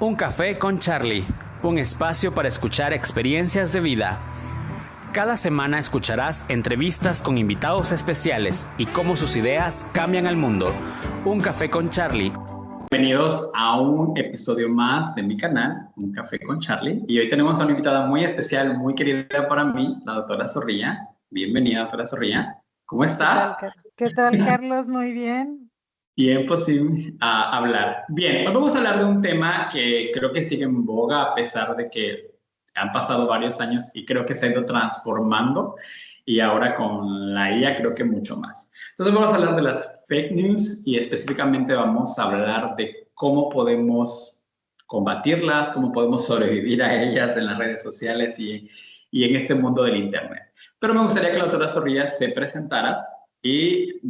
Un café con Charlie, un espacio para escuchar experiencias de vida. Cada semana escucharás entrevistas con invitados especiales y cómo sus ideas cambian al mundo. Un café con Charlie. Bienvenidos a un episodio más de mi canal, Un Café con Charlie. Y hoy tenemos a una invitada muy especial, muy querida para mí, la doctora Zorrilla. Bienvenida, doctora Zorrilla. ¿Cómo está? ¿Qué tal, Carlos? Muy bien. Tiempo sin hablar. Bien, hoy vamos a hablar de un tema que creo que sigue en boga a pesar de que han pasado varios años y creo que se ha ido transformando y ahora con la IA creo que mucho más. Entonces vamos a hablar de las fake news y específicamente vamos a hablar de cómo podemos combatirlas, cómo podemos sobrevivir a ellas en las redes sociales y en este mundo del Internet. Pero me gustaría que la doctora Zorrilla se presentara y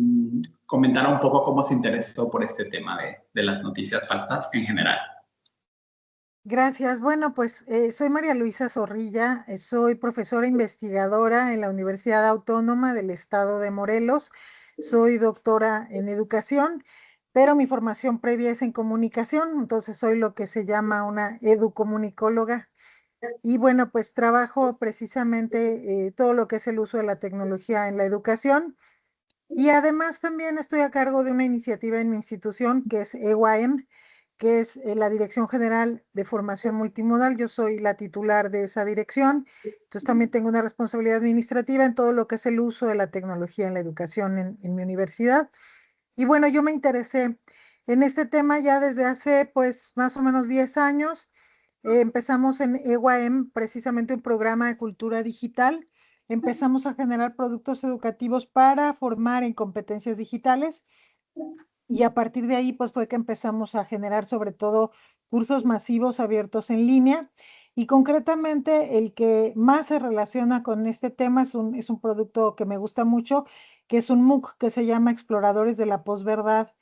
comentara un poco cómo se interesó por este tema de las noticias falsas en general. Gracias. Bueno, pues soy María Luisa Zorrilla, soy profesora investigadora en la Universidad Autónoma del Estado de Morelos, soy doctora en educación, pero mi formación previa es en comunicación, entonces soy lo que se llama una educomunicóloga. Y bueno, pues trabajo precisamente todo lo que es el uso de la tecnología en la educación. Y además también estoy a cargo de una iniciativa en mi institución que es EYM, que es la Dirección General de Formación Multimodal. Yo soy la titular de esa dirección. Entonces también tengo una responsabilidad administrativa en todo lo que es el uso de la tecnología en la educación en mi universidad. Y bueno, yo me interesé en este tema ya desde hace pues más o menos 10 años. Empezamos en EYM precisamente un programa de cultura digital. Empezamos a generar productos educativos para formar en competencias digitales y a partir de ahí pues fue que empezamos a generar sobre todo cursos masivos abiertos en línea y concretamente el que más se relaciona con este tema es un producto que me gusta mucho, que es un MOOC que se llama Exploradores de la Posverdad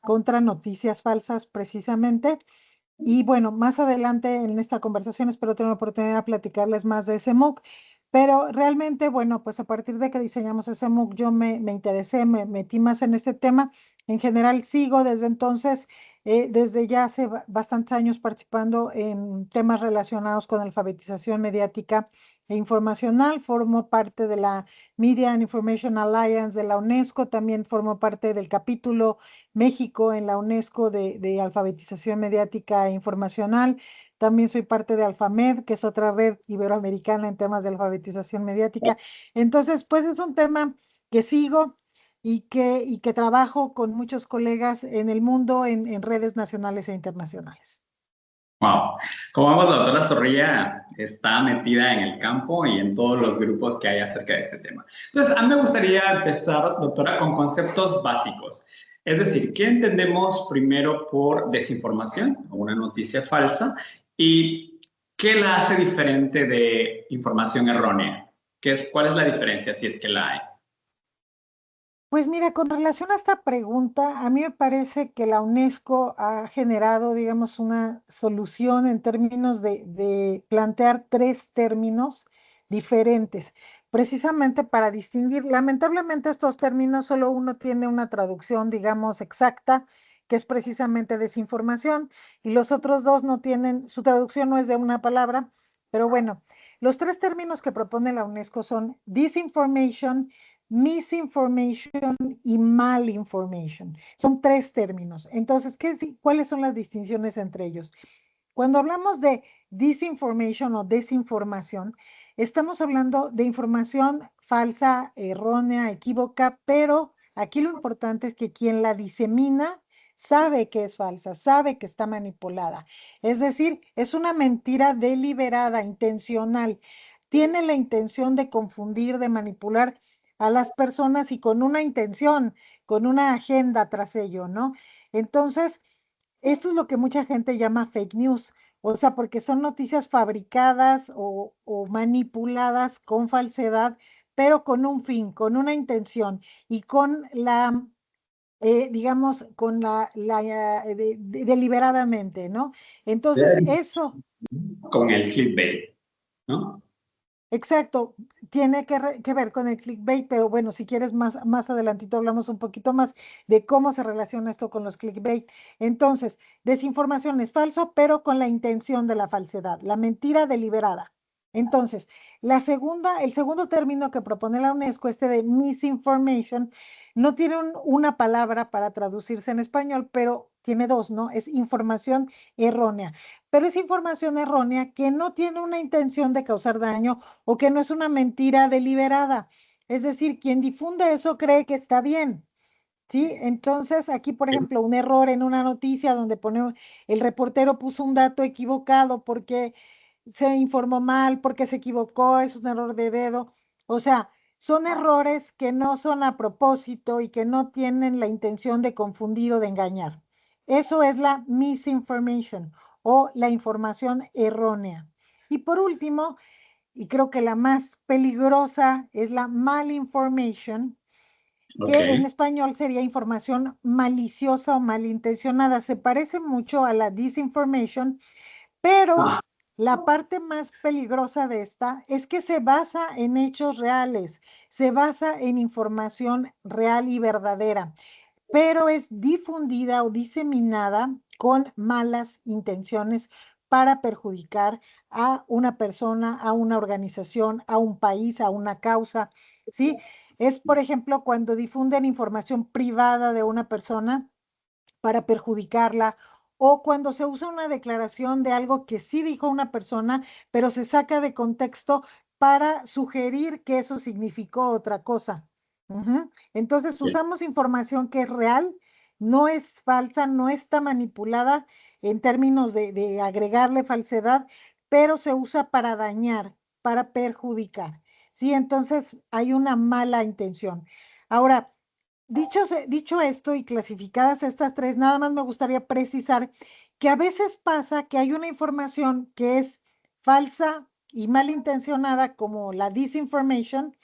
contra Noticias Falsas precisamente. Y bueno, más adelante en esta conversación espero tener la oportunidad de platicarles más de ese MOOC, pero realmente, bueno, pues a partir de que diseñamos ese MOOC yo me interesé, me metí más en este tema. En general sigo desde entonces, desde ya hace bastantes años participando en temas relacionados con alfabetización mediática e informacional. Formo parte de la Media and Information Alliance de la UNESCO, también formo parte del capítulo México en la UNESCO de alfabetización mediática e informacional. También soy parte de Alfamed, que es otra red iberoamericana en temas de alfabetización mediática. Entonces, pues es un tema que sigo y que trabajo con muchos colegas en el mundo en redes nacionales e internacionales. Wow. Como vemos, la doctora Zorrilla está metida en el campo y en todos los grupos que hay acerca de este tema. Entonces, a mí me gustaría empezar, doctora, con conceptos básicos. Es decir, ¿qué entendemos primero por desinformación o una noticia falsa? ¿Y qué la hace diferente de información errónea? ¿Cuál es la diferencia si es que la hay? Pues mira, con relación a esta pregunta, a mí me parece que la UNESCO ha generado, digamos, una solución en términos de plantear tres términos diferentes, precisamente para distinguir. Lamentablemente estos términos solo uno tiene una traducción, digamos, exacta, que es precisamente desinformación, y los otros dos no tienen, su traducción no es de una palabra, pero bueno, los tres términos que propone la UNESCO son disinformation, misinformation y malinformation. Son tres términos. Entonces, ¿cuáles son las distinciones entre ellos? Cuando hablamos de disinformation o desinformación, estamos hablando de información falsa, errónea, equívoca, pero aquí lo importante es que quien la disemina sabe que es falsa, sabe que está manipulada. Es decir, es una mentira deliberada, intencional. Tiene la intención de confundir, de manipular a las personas y con una intención, con una agenda tras ello, ¿no? Entonces, esto es lo que mucha gente llama fake news, o sea, porque son noticias fabricadas o manipuladas con falsedad, pero con un fin, con una intención y con la, digamos, con deliberadamente, ¿no? Entonces, eso. Con el clickbait, ¿no? Exacto, tiene que ver con el clickbait, pero bueno, si quieres más adelantito hablamos un poquito más de cómo se relaciona esto con los clickbait. Entonces, desinformación es falso, pero con la intención de la falsedad, la mentira deliberada. Entonces, el segundo término que propone la UNESCO, este de misinformation, no tiene una palabra para traducirse en español, pero tiene dos, ¿no? Es información errónea. Pero es información errónea que no tiene una intención de causar daño o que no es una mentira deliberada. Es decir, quien difunde eso cree que está bien, ¿sí? Entonces, aquí, por ejemplo, un error en una noticia donde pone, el reportero puso un dato equivocado porque se informó mal, porque se equivocó, es un error de dedo. O sea, son errores que no son a propósito y que no tienen la intención de confundir o de engañar. Eso es la misinformation o la información errónea. Y por último, y creo que la más peligrosa es la malinformation, Ok. que en español sería información maliciosa o malintencionada. Se parece mucho a la disinformation, pero Ah, la parte más peligrosa de esta es que se basa en hechos reales, se basa en información real y verdadera, pero es difundida o diseminada con malas intenciones para perjudicar a una persona, a una organización, a un país, a una causa, ¿sí? Es, por ejemplo, cuando difunden información privada de una persona para perjudicarla, o cuando se usa una declaración de algo que sí dijo una persona, pero se saca de contexto para sugerir que eso significó otra cosa. Entonces ok. usamos información que es real, no es falsa, no está manipulada en términos de agregarle falsedad, pero se usa para dañar, para perjudicar. Sí, entonces hay una mala intención. Ahora, dicho esto y clasificadas estas tres, nada más me gustaría precisar que a veces pasa que hay una información que es falsa y malintencionada, como la disinformation,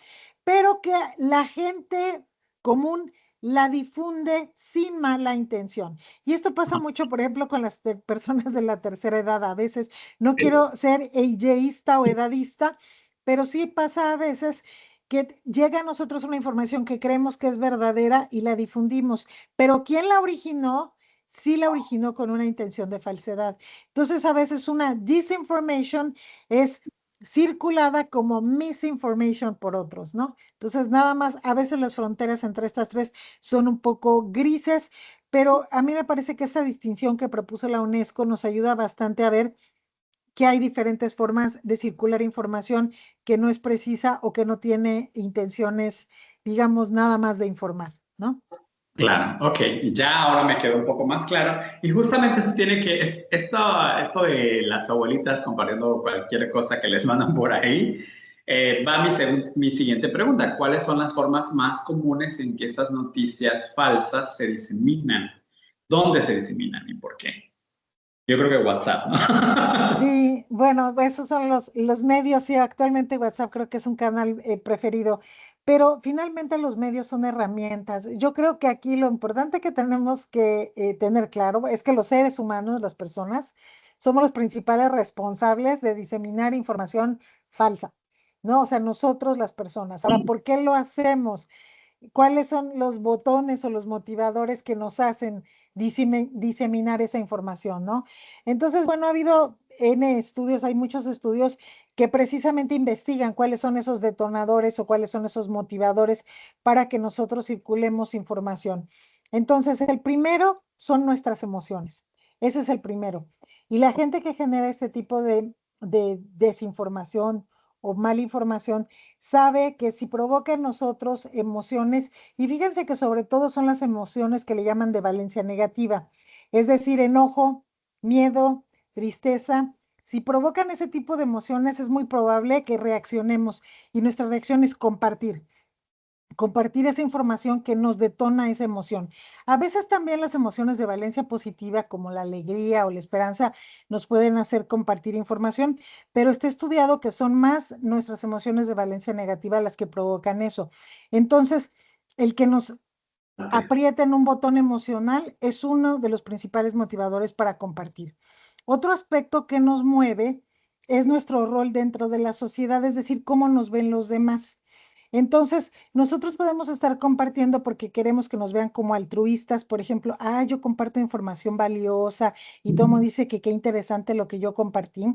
pero que la gente común la difunde sin mala intención. Y esto pasa mucho, por ejemplo, con las personas de la tercera edad. A veces, no quiero ser ageísta o edadista, pero sí pasa a veces que llega a nosotros una información que creemos que es verdadera y la difundimos, pero ¿quién la originó? Sí la originó con una intención de falsedad. Entonces, a veces una disinformation es circulada como misinformation por otros, ¿no? Entonces, nada más, a veces las fronteras entre estas tres son un poco grises, pero a mí me parece que esta distinción que propuso la UNESCO nos ayuda bastante a ver que hay diferentes formas de circular información que no es precisa o que no tiene intenciones, digamos, nada más de informar, ¿no? Claro, ok, ya ahora me quedó un poco más claro. Y justamente esto tiene que, esto de las abuelitas compartiendo cualquier cosa que les mandan por ahí, va mi siguiente pregunta. ¿Cuáles son las formas más comunes en que esas noticias falsas se diseminan? ¿Dónde se diseminan y por qué? Yo creo que WhatsApp, ¿no? Sí, bueno, esos son los medios, sí, actualmente WhatsApp creo que es un canal preferido, pero finalmente los medios son herramientas. Yo creo que aquí lo importante que tenemos que tener claro es que los seres humanos, las personas, somos los principales responsables de diseminar información falsa, ¿no? O sea, nosotros las personas. Ahora, ¿por qué lo hacemos? ¿Cuáles son los botones o los motivadores que nos hacen diseminar esa información, ¿no? Entonces, bueno, ha habido N estudios, hay muchos estudios que precisamente investigan cuáles son esos detonadores o cuáles son esos motivadores para que nosotros circulemos información. Entonces, el primero son nuestras emociones. Ese es el primero. Y la gente que genera este tipo de desinformación o malinformación sabe que si provoca en nosotros emociones, y fíjense que sobre todo son las emociones que le llaman de valencia negativa, es decir, enojo, miedo, tristeza. Si provocan ese tipo de emociones, es muy probable que reaccionemos y nuestra reacción es compartir esa información que nos detona esa emoción. A veces también las emociones de valencia positiva, como la alegría o la esperanza, nos pueden hacer compartir información, pero está estudiado que son más nuestras emociones de valencia negativa las que provocan eso. Entonces, el que nos aprieten un botón emocional es uno de los principales motivadores para compartir. Otro aspecto que nos mueve es nuestro rol dentro de la sociedad, es decir, cómo nos ven los demás. Entonces, nosotros podemos estar compartiendo porque queremos que nos vean como altruistas, por ejemplo, yo comparto información valiosa y todo mundo dice que qué interesante lo que yo compartí,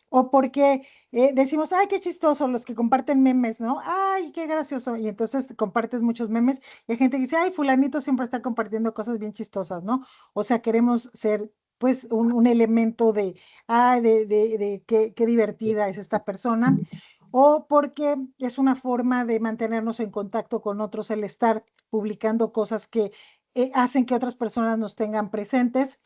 o porque decimos, ay, qué chistoso los que comparten memes, ¿no? Ay, qué gracioso, y entonces compartes muchos memes y hay gente que dice, ay, fulanito siempre está compartiendo cosas bien chistosas, ¿no? O sea, queremos ser pues un elemento de, de qué divertida es esta persona o porque es una forma de mantenernos en contacto con otros, el estar publicando cosas que hacen que otras personas nos tengan presentes,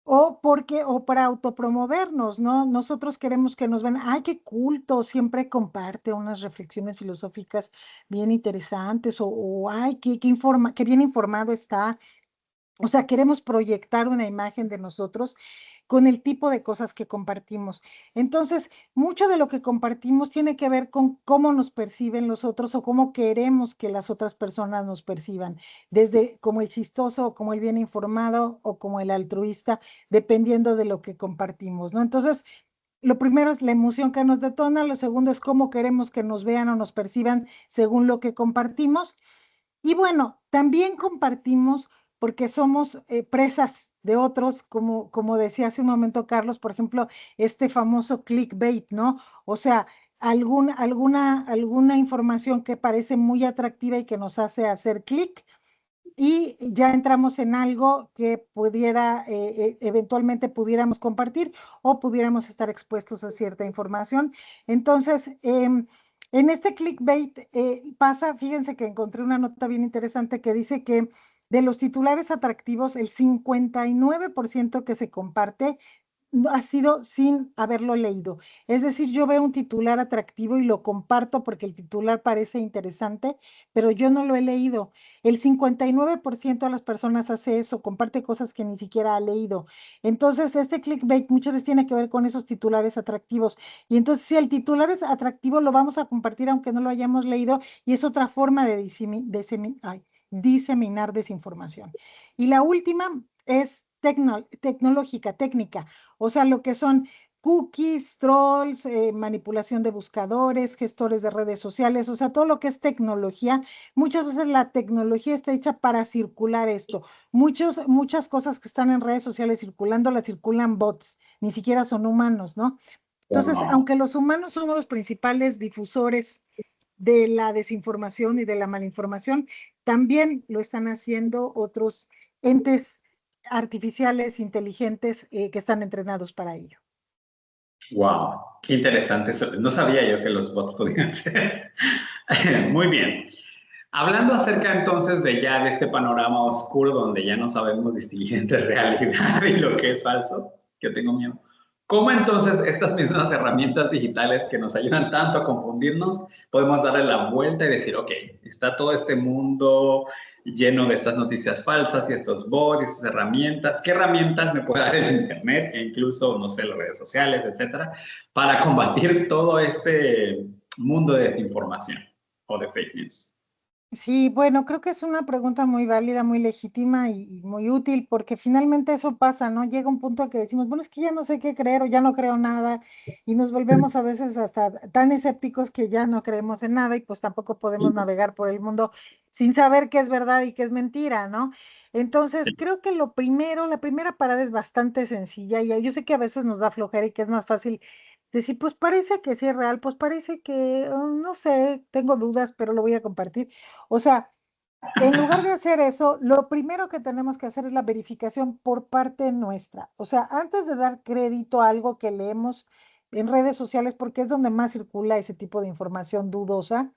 o porque, o para autopromovernos, ¿no? Nosotros queremos que nos ven, ay, qué culto, siempre comparte unas reflexiones filosóficas bien interesantes, o ay, qué bien informado está. O sea, queremos proyectar una imagen de nosotros con el tipo de cosas que compartimos. Entonces, mucho de lo que compartimos tiene que ver con cómo nos perciben los otros o cómo queremos que las otras personas nos perciban, desde como el chistoso, o como el bien informado o como el altruista, dependiendo de lo que compartimos, ¿no? Entonces, lo primero es la emoción que nos detona, lo segundo es cómo queremos que nos vean o nos perciban según lo que compartimos. Y bueno, también compartimos porque somos presas de otros, como decía hace un momento Carlos, por ejemplo, este famoso clickbait, ¿no? O sea, alguna información que parece muy atractiva y que nos hace hacer clic y ya entramos en algo que pudiera, eventualmente pudiéramos compartir o pudiéramos estar expuestos a cierta información. Entonces, en este clickbait pasa, fíjense que encontré una nota bien interesante que dice que de los titulares atractivos, el 59% que se comparte ha sido sin haberlo leído. Es decir, yo veo un titular atractivo y lo comparto porque el titular parece interesante, pero yo no lo he leído. El 59% de las personas hace eso, comparte cosas que ni siquiera ha leído. Entonces, este clickbait muchas veces tiene que ver con esos titulares atractivos. Y entonces, si el titular es atractivo, lo vamos a compartir aunque no lo hayamos leído y es otra forma de diseminar desinformación. Y la última es tecnológica, técnica, o sea, lo que son cookies, trolls, manipulación de buscadores, gestores de redes sociales, o sea, todo lo que es tecnología. Muchas veces la tecnología está hecha para circular esto. Muchas cosas que están en redes sociales circulando, las circulan bots, ni siquiera son humanos, ¿no? Entonces, Wow. aunque los humanos somos los principales difusores de la desinformación y de la malinformación, también lo están haciendo otros entes artificiales, inteligentes, que están entrenados para ello. Wow, qué interesante. No sabía yo que los bots podían hacer eso. Muy bien. Hablando acerca entonces de ya de este panorama oscuro donde ya no sabemos distinguir entre realidad y lo que es falso, que tengo miedo. ¿Cómo entonces estas mismas herramientas digitales que nos ayudan tanto a confundirnos, podemos darle la vuelta y decir, ok, está todo este mundo lleno de estas noticias falsas y estos bots y estas herramientas? ¿Qué herramientas me puede dar el Internet e incluso, no sé, las redes sociales, etcétera, para combatir todo este mundo de desinformación o de fake news? Sí, bueno, creo que es una pregunta muy válida, muy legítima y muy útil, porque finalmente eso pasa, ¿no? Llega un punto que decimos, bueno, es que ya no sé qué creer o ya no creo nada, y nos volvemos a veces hasta tan escépticos que ya no creemos en nada y pues tampoco podemos navegar por el mundo sin saber qué es verdad y qué es mentira, ¿no? Entonces, creo que lo primero, la primera parada es bastante sencilla y yo sé que a veces nos da flojera y que es más fácil decir, pues parece que sí es real, pues parece que, no sé, tengo dudas, pero lo voy a compartir. O sea, en lugar de hacer eso, lo primero que tenemos que hacer es la verificación por parte nuestra. O sea, antes de dar crédito a algo que leemos en redes sociales, porque es donde más circula ese tipo de información dudosa,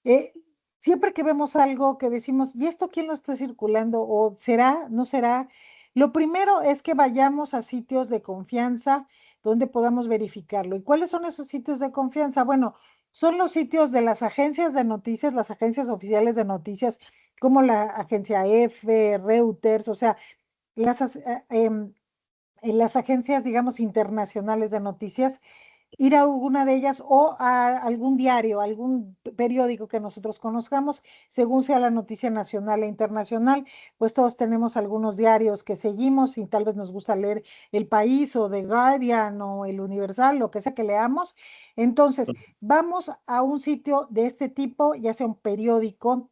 eh, siempre que vemos algo que decimos, ¿y esto quién lo está circulando? ¿O será? ¿No será? Lo primero es que vayamos a sitios de confianza donde podamos verificarlo. ¿Y cuáles son esos sitios de confianza? Bueno, son los sitios de las agencias de noticias, las agencias oficiales de noticias, como la agencia EFE, Reuters, o sea, las, las agencias, digamos, internacionales de noticias ir a alguna de ellas o a algún diario, algún periódico que nosotros conozcamos, según sea la noticia nacional e internacional, pues todos tenemos algunos diarios que seguimos y tal vez nos gusta leer El País o The Guardian o El Universal, lo que sea que leamos. Entonces, vamos a un sitio de este tipo, ya sea un periódico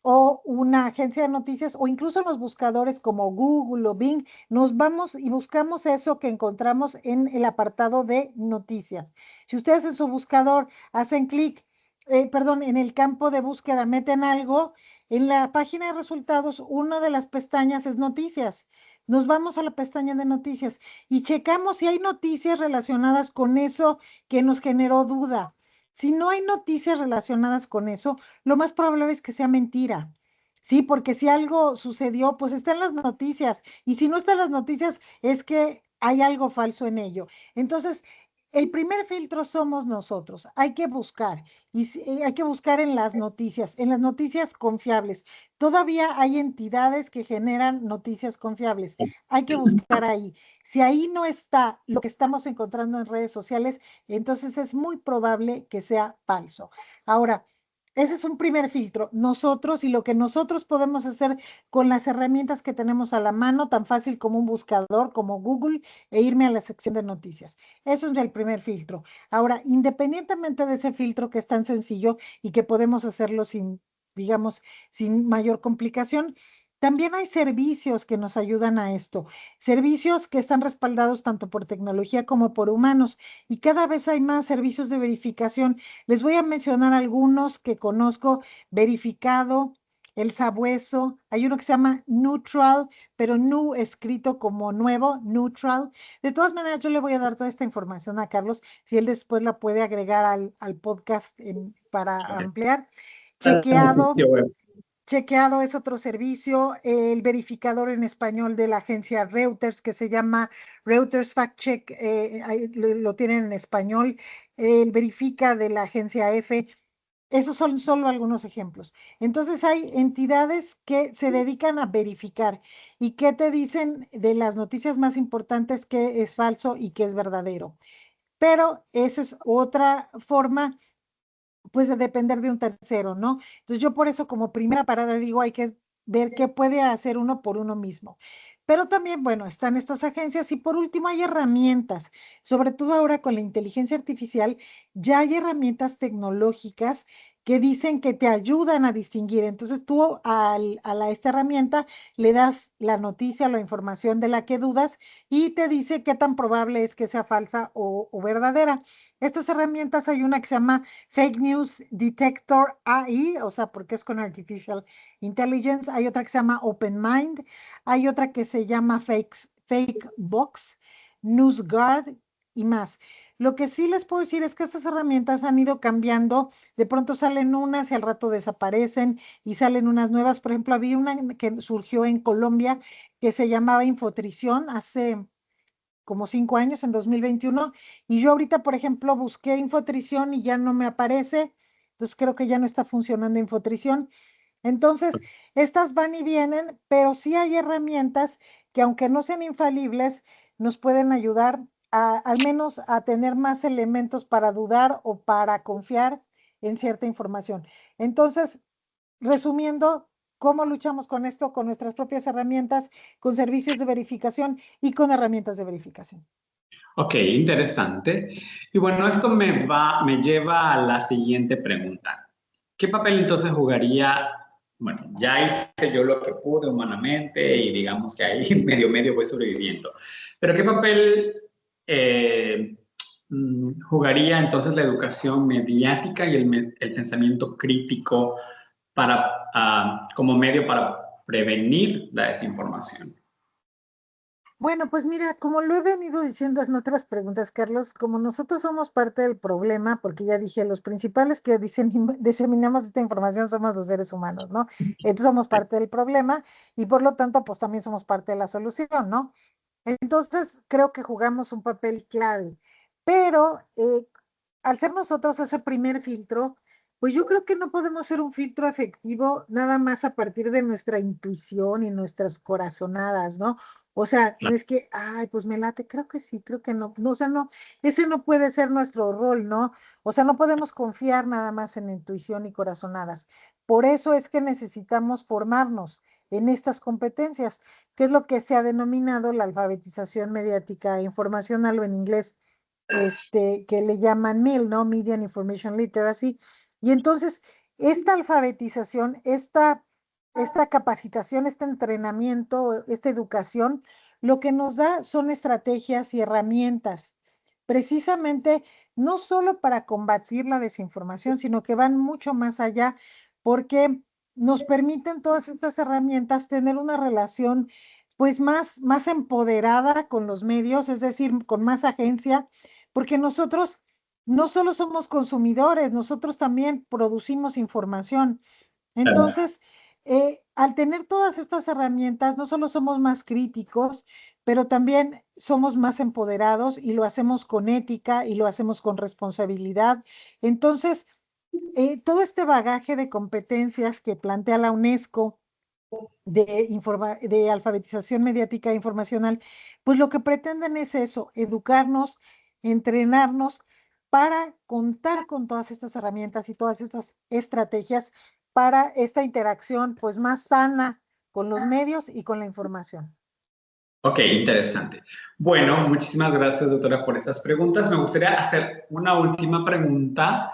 o una agencia de noticias o incluso los buscadores como Google o Bing, nos vamos y buscamos eso que encontramos en el apartado de noticias. Si ustedes en su buscador hacen clic, perdón, en el campo de búsqueda meten algo, en la página de resultados, una de las pestañas es noticias. Nos vamos a la pestaña de noticias y checamos si hay noticias relacionadas con eso que nos generó duda. Si no hay noticias relacionadas con eso, lo más probable es que sea mentira. Sí, porque si algo sucedió, pues está en las noticias. Y si no está en las noticias, es que hay algo falso en ello. Entonces, el primer filtro somos nosotros. Hay que buscar. Hay que buscar en las noticias confiables. Todavía hay entidades que generan noticias confiables. Hay que buscar ahí. Si ahí no está lo que estamos encontrando en redes sociales, entonces es muy probable que sea falso. Ahora, ese es un primer filtro. Nosotros y lo que nosotros podemos hacer con las herramientas que tenemos a la mano, tan fácil como un buscador, como Google, e irme a la sección de noticias. Eso es el primer filtro. Ahora, independientemente de ese filtro que es tan sencillo y que podemos hacerlo sin, digamos, sin mayor complicación, también hay servicios que nos ayudan a esto, servicios que están respaldados tanto por tecnología como por humanos, y cada vez hay más servicios de verificación. Les voy a mencionar algunos que conozco: Verificado, El Sabueso, hay uno que se llama Neutral, pero Nu escrito como nuevo, Neutral. De todas maneras, yo le voy a dar toda esta información a Carlos, si él después la puede agregar al podcast para Okay. ampliar. Chequeado, Sitio web. Chequeado es otro servicio, el verificador en español de la agencia Reuters, que se llama Reuters Fact Check, lo tienen en español, el Verifica de la agencia EFE. Esos son solo algunos ejemplos. Entonces hay entidades que se dedican a verificar y que te dicen de las noticias más importantes qué es falso y qué es verdadero. Pero eso es otra forma, pues, de depender de un tercero, ¿no? Entonces yo por eso como primera parada digo, hay que ver qué puede hacer uno por uno mismo. Pero también, bueno, están estas agencias y por último hay herramientas, sobre todo ahora con la inteligencia artificial, ya hay herramientas tecnológicas que dicen que te ayudan a distinguir. Entonces tú esta herramienta le das la noticia, la información de la que dudas y te dice qué tan probable es que sea falsa o verdadera. Estas herramientas hay una que se llama Fake News Detector AI, o sea, porque es con Artificial Intelligence. Hay otra que se llama Open Mind. Hay otra que se llama Fake Box, NewsGuard y más. Lo que sí les puedo decir es que estas herramientas han ido cambiando. De pronto salen unas y al rato desaparecen y salen unas nuevas. Por ejemplo, había una que surgió en Colombia que se llamaba Infotrición hace como 5 años, en 2021, y yo ahorita, por ejemplo, busqué Infotrición y ya no me aparece, entonces creo que ya no está funcionando Infotrición. Entonces, estas van y vienen, pero sí hay herramientas que, aunque no sean infalibles, nos pueden ayudar al menos a tener más elementos para dudar o para confiar en cierta información. Entonces, resumiendo, ¿cómo luchamos con esto? Con nuestras propias herramientas, con servicios de verificación y con herramientas de verificación. Ok, interesante. Y bueno, esto me lleva a la siguiente pregunta. ¿Qué papel entonces jugaría? Bueno, ya hice yo lo que pude humanamente y digamos que ahí medio voy sobreviviendo. Pero ¿qué papel jugaría entonces la educación mediática y el pensamiento crítico como medio para prevenir la desinformación? Bueno, pues mira, como lo he venido diciendo en otras preguntas, Carlos, como nosotros somos parte del problema, porque ya dije, los principales que diseminamos esta información somos los seres humanos, ¿no? Entonces somos parte del problema y por lo tanto, pues también somos parte de la solución, ¿no? Entonces creo que jugamos un papel clave, pero al ser nosotros ese primer filtro, pues yo creo que no podemos ser un filtro efectivo nada más a partir de nuestra intuición y nuestras corazonadas, ¿no? O sea, no es que, ay, pues me late, creo que sí, creo que no, no, o sea, no, ese no puede ser nuestro rol, ¿no? O sea, no podemos confiar nada más en intuición y corazonadas. Por eso es que necesitamos formarnos en estas competencias, que es lo que se ha denominado la alfabetización mediática e informacional, o en inglés, que le llaman MIL, ¿no? Media and Information Literacy. Y entonces, esta alfabetización, esta capacitación, este entrenamiento, esta educación, lo que nos da son estrategias y herramientas, precisamente no solo para combatir la desinformación, sino que van mucho más allá, porque nos permiten todas estas herramientas tener una relación pues más empoderada con los medios, es decir, con más agencia, porque nosotros no solo somos consumidores, nosotros también producimos información. Claro. Entonces, al tener todas estas herramientas, no solo somos más críticos, pero también somos más empoderados y lo hacemos con ética y lo hacemos con responsabilidad. Entonces, todo este bagaje de competencias que plantea la UNESCO de alfabetización mediática e informacional, pues lo que pretenden es eso, educarnos, entrenarnos para contar con todas estas herramientas y todas estas estrategias para esta interacción pues más sana con los medios y con la información. Ok, interesante. Bueno, muchísimas gracias, doctora, por estas preguntas. Me gustaría hacer una última pregunta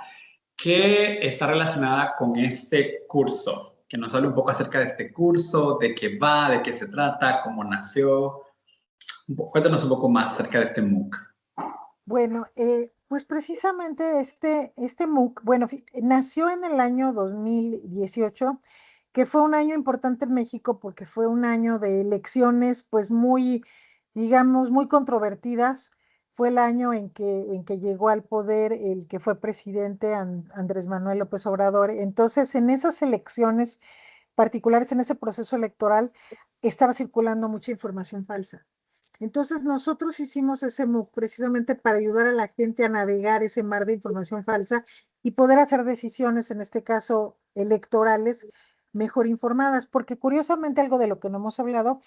que está relacionada con este curso, que nos hable un poco acerca de este curso, de qué va, de qué se trata, cómo nació. Cuéntanos un poco más acerca de este MOOC. Bueno, pues precisamente este MOOC, bueno, nació en el año 2018, que fue un año importante en México porque fue un año de elecciones, pues muy, digamos, muy controvertidas. Fue el año en que llegó al poder el que fue presidente Andrés Manuel López Obrador. Entonces, en esas elecciones particulares, en ese proceso electoral, estaba circulando mucha información falsa. Entonces nosotros hicimos ese MOOC precisamente para ayudar a la gente a navegar ese mar de información falsa y poder hacer decisiones, en este caso electorales, mejor informadas, porque curiosamente algo de lo que no hemos hablado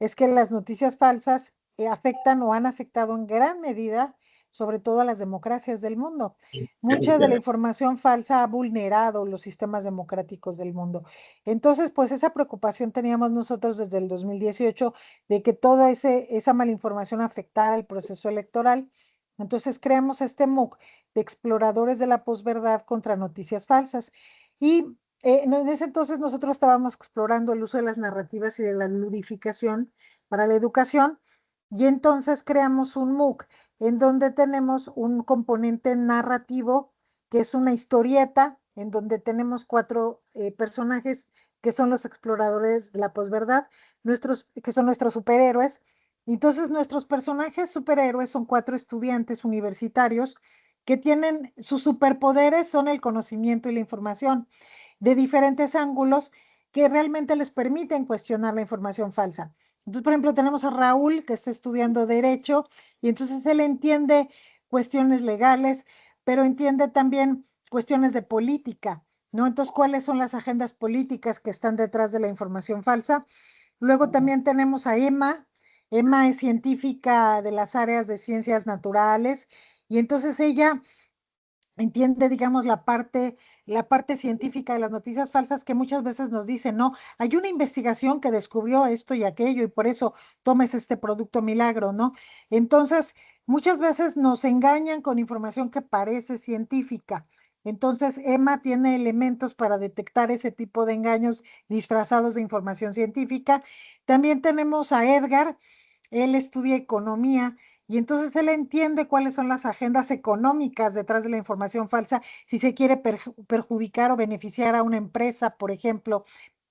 es que las noticias falsas afectan o han afectado en gran medida, sobre todo a las democracias del mundo. Mucha de la información falsa ha vulnerado los sistemas democráticos del mundo. Entonces, pues esa preocupación teníamos nosotros desde el 2018 de que toda esa malinformación afectara el proceso electoral. Entonces creamos este MOOC de exploradores de la posverdad contra noticias falsas. Y en ese entonces nosotros estábamos explorando el uso de las narrativas y de la ludificación para la educación, y entonces creamos un MOOC en donde tenemos un componente narrativo, que es una historieta, en donde tenemos cuatro personajes que son los exploradores de la posverdad, que son nuestros superhéroes. Entonces, nuestros personajes superhéroes son cuatro estudiantes universitarios que tienen sus superpoderes, son el conocimiento y la información de diferentes ángulos que realmente les permiten cuestionar la información falsa. Entonces, por ejemplo, tenemos a Raúl que está estudiando Derecho y entonces él entiende cuestiones legales, pero entiende también cuestiones de política, ¿no? Entonces, ¿cuáles son las agendas políticas que están detrás de la información falsa? Luego también tenemos a Emma. Emma es científica de las áreas de ciencias naturales y entonces ella entiende, digamos, la parte científica de las noticias falsas que muchas veces nos dicen, no, hay una investigación que descubrió esto y aquello y por eso tomes este producto milagro, ¿no? Entonces, muchas veces nos engañan con información que parece científica. Entonces, Emma tiene elementos para detectar ese tipo de engaños disfrazados de información científica. También tenemos a Edgar. Él estudia economía y entonces él entiende cuáles son las agendas económicas detrás de la información falsa, si se quiere perjudicar o beneficiar a una empresa, por ejemplo,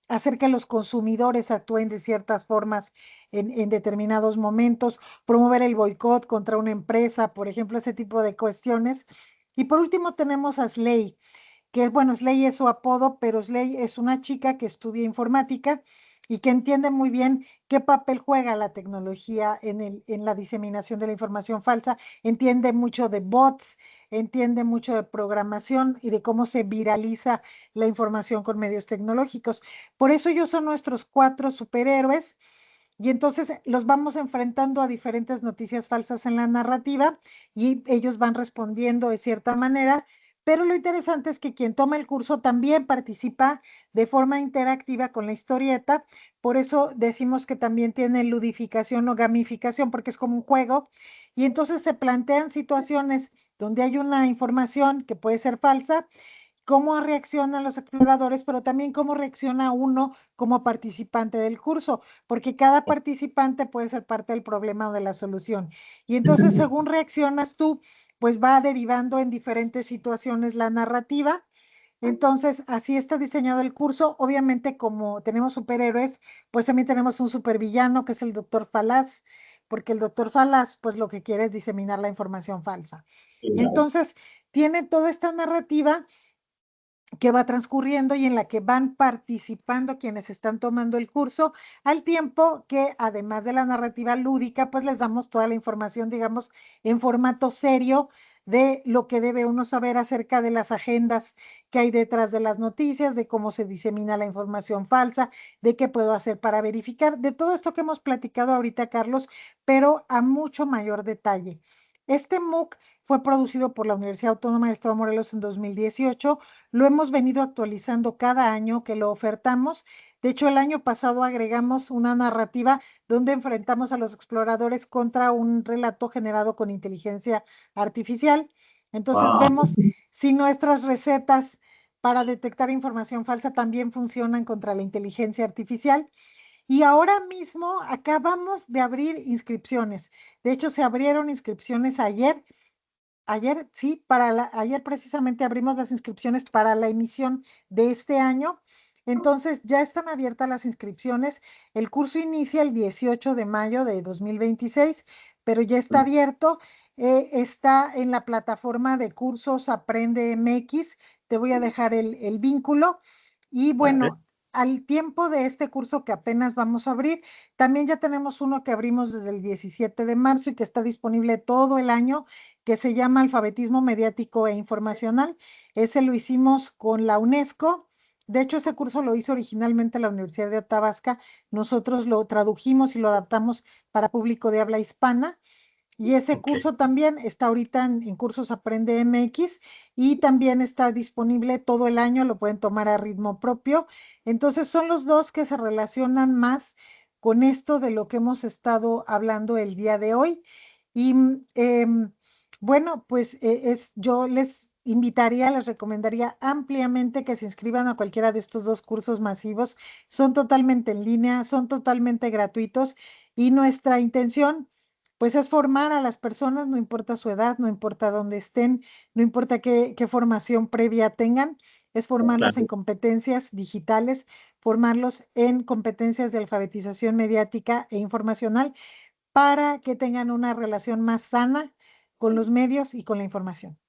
hacer que los consumidores actúen de ciertas formas en determinados momentos, promover el boicot contra una empresa, por ejemplo, ese tipo de cuestiones. Y por último tenemos a Slay, que bueno, Slay es su apodo, pero Slay es una chica que estudia informática y que entiende muy bien qué papel juega la tecnología en la diseminación de la información falsa, entiende mucho de bots, entiende mucho de programación y de cómo se viraliza la información con medios tecnológicos. Por eso ellos son nuestros cuatro superhéroes y entonces los vamos enfrentando a diferentes noticias falsas en la narrativa y ellos van respondiendo de cierta manera. Pero lo interesante es que quien toma el curso también participa de forma interactiva con la historieta. Por eso decimos que también tiene ludificación o gamificación, porque es como un juego. Y entonces se plantean situaciones donde hay una información que puede ser falsa, cómo reaccionan los exploradores, pero también cómo reacciona uno como participante del curso, porque cada participante puede ser parte del problema o de la solución. Y entonces, según reaccionas tú, pues va derivando en diferentes situaciones la narrativa. Entonces, así está diseñado el curso. Obviamente, como tenemos superhéroes, pues también tenemos un supervillano que es el doctor Falaz, porque el doctor Falaz, pues lo que quiere es diseminar la información falsa. Claro. Entonces, tiene toda esta narrativa que va transcurriendo y en la que van participando quienes están tomando el curso, al tiempo que además de la narrativa lúdica, pues les damos toda la información, digamos, en formato serio de lo que debe uno saber acerca de las agendas que hay detrás de las noticias, de cómo se disemina la información falsa, de qué puedo hacer para verificar, de todo esto que hemos platicado ahorita, Carlos, pero a mucho mayor detalle. Este MOOC fue producido por la Universidad Autónoma del Estado de Morelos en 2018. Lo hemos venido actualizando cada año que lo ofertamos. De hecho, el año pasado agregamos una narrativa donde enfrentamos a los exploradores contra un relato generado con inteligencia artificial. Entonces Wow. vemos si nuestras recetas para detectar información falsa también funcionan contra la inteligencia artificial. Y ahora mismo acabamos de abrir inscripciones. De hecho, se abrieron inscripciones ayer. Ayer, sí, ayer precisamente abrimos las inscripciones para la emisión de este año. Entonces, ya están abiertas las inscripciones. El curso inicia el 18 de mayo de 2026, pero ya está abierto. Está en la plataforma de cursos Aprende MX. Te voy a dejar el vínculo. Y Perfecto. bueno, al tiempo de este curso que apenas vamos a abrir, también ya tenemos uno que abrimos desde el 17 de marzo y que está disponible todo el año, que se llama Alfabetismo Mediático e Informacional. Ese lo hicimos con la UNESCO. De hecho, ese curso lo hizo originalmente la Universidad de Athabasca. Nosotros lo tradujimos y lo adaptamos para público de habla hispana. Y ese Ok. curso también está ahorita en Cursos Aprende MX y también está disponible todo el año, lo pueden tomar a ritmo propio. Entonces son los dos que se relacionan más con esto de lo que hemos estado hablando el día de hoy. Y bueno, pues yo les invitaría, les recomendaría ampliamente que se inscriban a cualquiera de estos dos cursos masivos. Son totalmente en línea, son totalmente gratuitos y nuestra intención pues es formar a las personas, no importa su edad, no importa dónde estén, no importa qué formación previa tengan, es formarlos en Claro. competencias digitales, formarlos en competencias de alfabetización mediática e informacional para que tengan una relación más sana con los medios y con la información.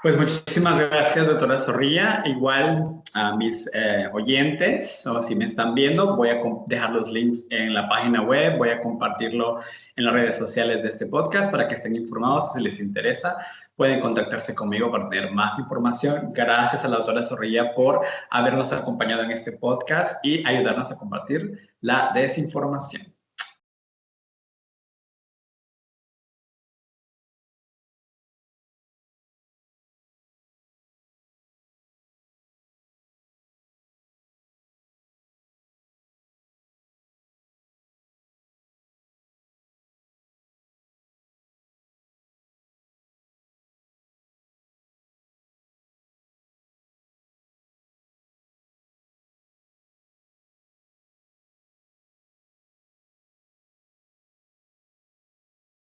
Pues muchísimas gracias, doctora Zorrilla. Igual a mis oyentes, o si me están viendo, voy a dejar los links en la página web, voy a compartirlo en las redes sociales de este podcast para que estén informados si les interesa. Pueden contactarse conmigo para tener más información. Gracias a la doctora Zorrilla por habernos acompañado en este podcast y ayudarnos a compartir la desinformación.